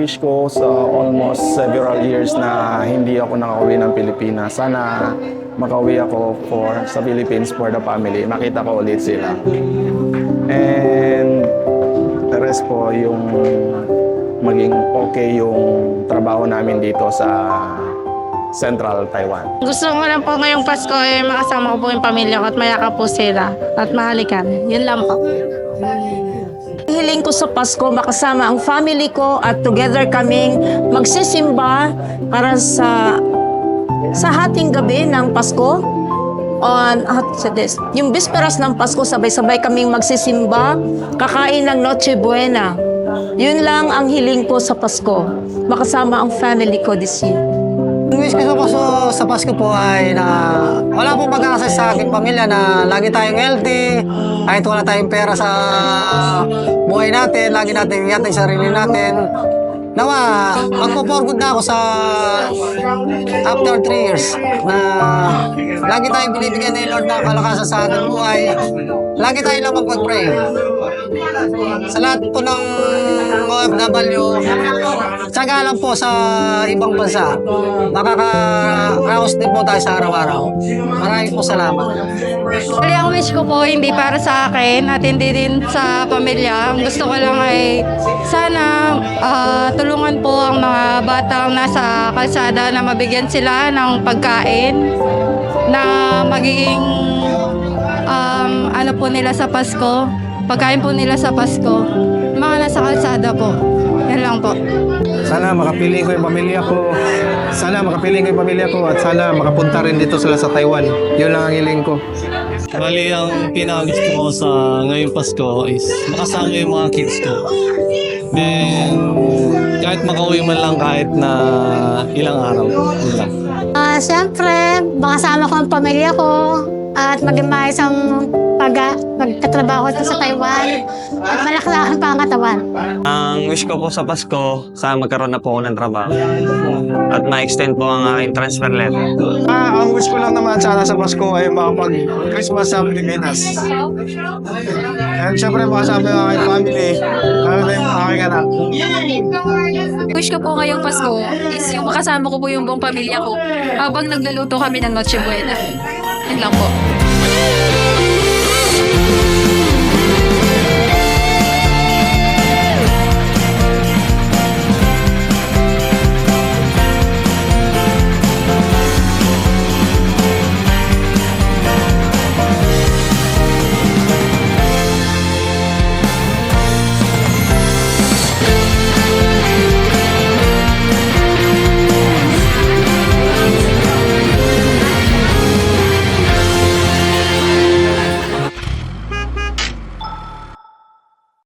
wish ko sa almost several years na hindi ako nakauwi ng Pilipinas. Sana makauwi ako sa Philippines for the family. Makita ko ulit sila. And the rest po, yung maging okay yung trabaho namin dito sa Central Taiwan. Gusto ko lang po ngayong Pasko makasama ko po yung pamilya ko at mayakap po sila at mahalikan. Yun lang po. Hiling ko sa Pasko makasama ang family ko at together kaming magsisimba para sa hating gabi ng Pasko. Yung bisperas ng Pasko, sabay-sabay kaming magsisimba, kakain ng Noche Buena. Yun lang ang hiling ko sa Pasko, makasama ang family ko this year. Ang wish ko po sa Pasko po ay na wala pong pagkakasal sa aking pamilya na lagi tayong healthy, kahit wala tayong pera sa buhay natin, lagi natin ingatan yung sarili natin. Nawa, magpo-for good na ako sa after 3 years na lagi tayong binibigyan ni Lord ng kalakasan sa ating buhay. Lagi tayo lang magpag-pray. Sa lahat po ng OFW, tsaga lang po sa ibang bansa. Makaka-raos din po tayo sa araw-araw. Maraming po salamat. Kali ang wish ko po hindi para sa akin at hindi din sa pamilya. Ang gusto ko lang ay sana tulungan po ang mga batang nasa kalsada na mabigyan sila ng pagkain na magiging ano po nila sa Pasko, pagkain po nila sa Pasko, mga nasa kalsada po. Yan lang po. Sana makapiling ko yung pamilya ko. Sana makapiling ko yung pamilya ko at sana makapunta rin dito sila sa Taiwan. Yun lang ang hiling ko. Bali, ang pinakagusto ko sa ngayong Pasko is makasama yung mga kids ko. Then, kahit makauwi man lang kahit na ilang araw. Yun lang. Siyempre, makasama ko ang pamilya ko at maging maayos ang magkatrabaho dito sa Taiwan at malakas ang pangatawan. Ang wish ko po sa Pasko, sana magkaroon na po ako ng trabaho at ma-extend po ang aking transfer letter. Ang wish ko lang naman sana sa Pasko ay makapag-Christmas sa Pilipinas. And syempre makasama yung aking family, lalo na yung aking anak. Wish ko po ngayong Pasko is yung makasama ko po yung buong pamilya ko habang nagluluto kami ng Noche Buena. Yun lang po.